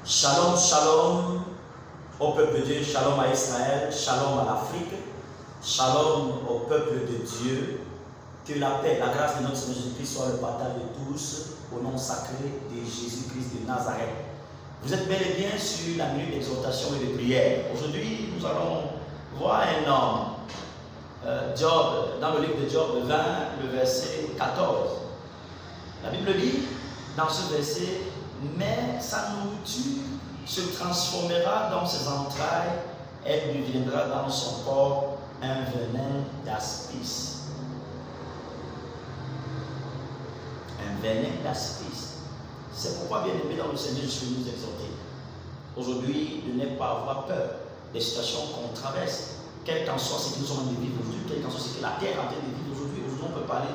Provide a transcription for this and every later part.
Shalom, shalom au peuple de Dieu, shalom à Israël, shalom à l'Afrique, shalom au peuple de Dieu. Que la paix, la grâce de notre Seigneur Jésus-Christ soit le partage de tous au nom sacré de Jésus-Christ de Nazareth. Vous êtes bel et bien sur la minute d'exhortation et de prière. Aujourd'hui, nous allons voir un homme, Job, dans le livre de Job 20, le verset 14. La Bible dit dans ce verset: mais sa nourriture se transformera dans ses entrailles, elle deviendra dans son corps un venin d'aspice. Un venin d'aspice. C'est pourquoi, bien aimé dans le Seigneur, je suis nous exhorter aujourd'hui de ne pas avoir peur des situations qu'on traverse, quel qu'en soit ce que nous sommes en train de vivre aujourd'hui, quel qu'en soit ce que la terre est en train de vivre aujourd'hui. Aujourd'hui, on peut parler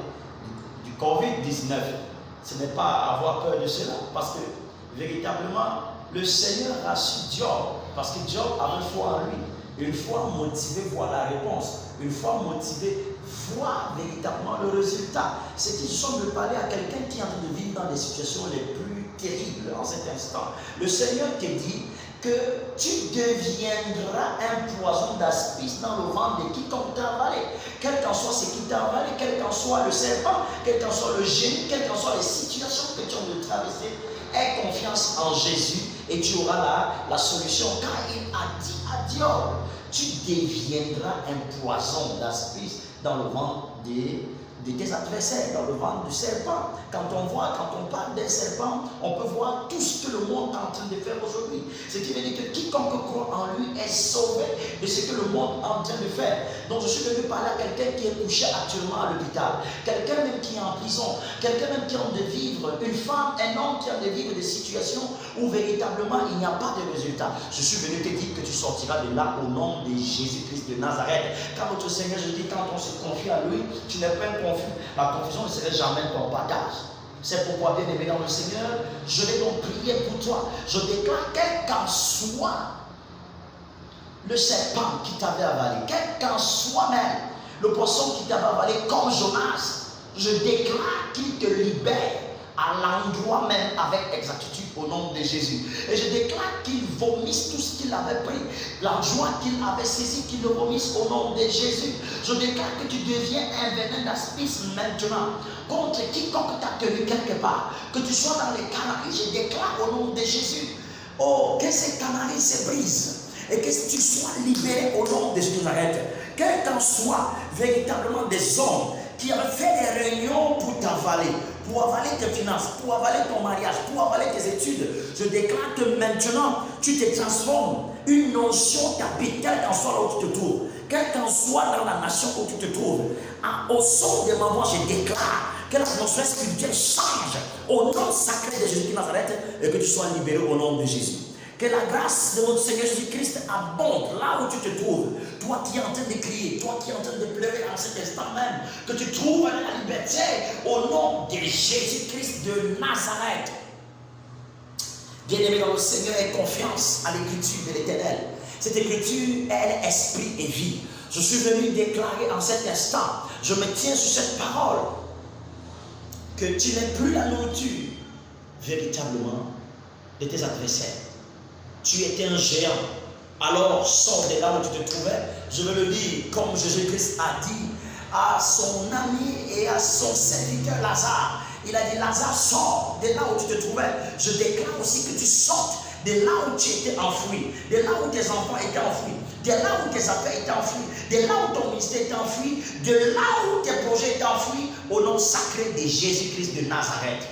du Covid-19. Ce n'est pas avoir peur de cela, parce que véritablement, le Seigneur rassure Job, parce que Job avait foi en lui. Une fois motivé, voir la réponse. Une fois motivé, voir véritablement le résultat. C'est qu'il semble parler à quelqu'un qui est en train de vivre dans des situations les plus terribles en cet instant. Le Seigneur te dit que tu deviendras un poison d'aspice dans le ventre de quiconque t'a avalé. Quel qu'en soit ce qui t'a avalé, quel qu'en soit le serpent, quel qu'en soit le génie, quelles qu'en soient les situations que tu as de traverser, aie confiance en Jésus et tu auras la solution. Car il a dit à Dieu, tu deviendras un poison d'aspice dans le ventre de tes adversaires, dans le ventre du serpent. Quand on parle d'un serpent, on peut voir tout ce que le monde est en train de faire aujourd'hui. Ce qui veut dire que quiconque croit en lui est sauvé de ce que le monde est en train de faire. Donc je suis venu parler à quelqu'un qui est couché actuellement à l'hôpital, quelqu'un même qui est en prison, quelqu'un même qui a de vivre, une femme, un homme qui a de vivre des situations où véritablement il n'y a pas de résultat. Je suis venu te dire que tu sortiras de là au nom de Jésus-Christ de Nazareth. Car notre Seigneur, je dis, quand on se confie à lui, tu n'es pas confus. La confusion ne serait jamais ton partage. C'est pourquoi, bien aimé dans le Seigneur, je vais donc prier pour toi. Je déclare, quel qu'en soit le serpent qui t'avait avalé, quel qu'en soit même le poisson qui t'avait avalé comme Jonas, je déclare qu'il te libère à l'endroit même avec exactitude au nom de Jésus. Et je déclare qu'il vomisse tout ce qu'il avait pris, la joie qu'il avait saisie, qu'il le vomisse au nom de Jésus. Je déclare que tu deviens un venin d'aspice maintenant contre quiconque t'a tenu quelque part. Que tu sois dans les Canaries, je déclare au nom de Jésus. Oh, que ces Canaries se brisent et que tu sois libéré au nom de Jésus. Quel qu'en soit véritablement des hommes qui avaient fait des réunions pour t'avaler, pour avaler tes finances, pour avaler ton mariage, pour avaler tes études, je déclare que maintenant tu te transformes. Une notion t'habite, quel qu'en soit là où tu te trouves, quel qu'en soit dans la nation où tu te trouves. Au son de ma voix, je déclare que l'atmosphère spirituelle change au nom sacré de Jésus de Nazareth et que tu sois libéré au nom de Jésus. Que la grâce de notre Seigneur Jésus-Christ abonde là où tu te trouves. Toi qui es en train de crier, toi qui es en train de pleurer en cet instant même, que tu trouves la liberté au nom de Jésus-Christ de Nazareth. Bien-aimé dans le Seigneur, aie confiance à l'écriture de l'Éternel. Cette écriture, elle est esprit et vie. Je suis venu déclarer en cet instant, je me tiens sur cette parole, que tu n'es plus la nourriture véritablement de tes adversaires. Tu étais un géant, alors sors de là où tu te trouvais. Je veux le dire comme Jésus-Christ a dit à son ami et à son serviteur Lazare. Il a dit, Lazare, sors de là où tu te trouvais. Je déclare aussi que tu sortes de là où tu étais enfoui, de là où tes enfants étaient enfouis, de là où tes affaires étaient enfouies, de là où ton ministère était enfoui, de là où tes projets étaient enfouis, au nom sacré de Jésus-Christ de Nazareth.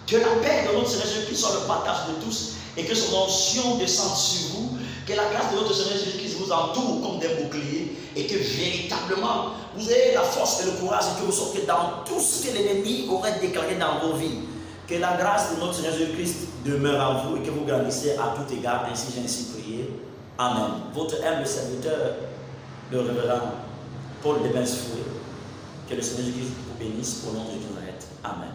Que la paix de notre Seigneur Jésus-Christ soit le partage de tous et que son onction descende sur vous, que la grâce de notre Seigneur Jésus-Christ vous entoure comme des boucliers et que véritablement vous ayez la force et le courage et que vous sortez dans tout ce que l'ennemi aurait déclaré dans vos vies. Que la grâce de notre Seigneur Jésus-Christ demeure en vous et que vous grandissez à tout égard. Ainsi j'ai ainsi prié. Amen. Votre humble serviteur, le révérend Paul Debensfoué. Que le Seigneur Jésus-Christ vous bénisse au nom de Jésus. Amen.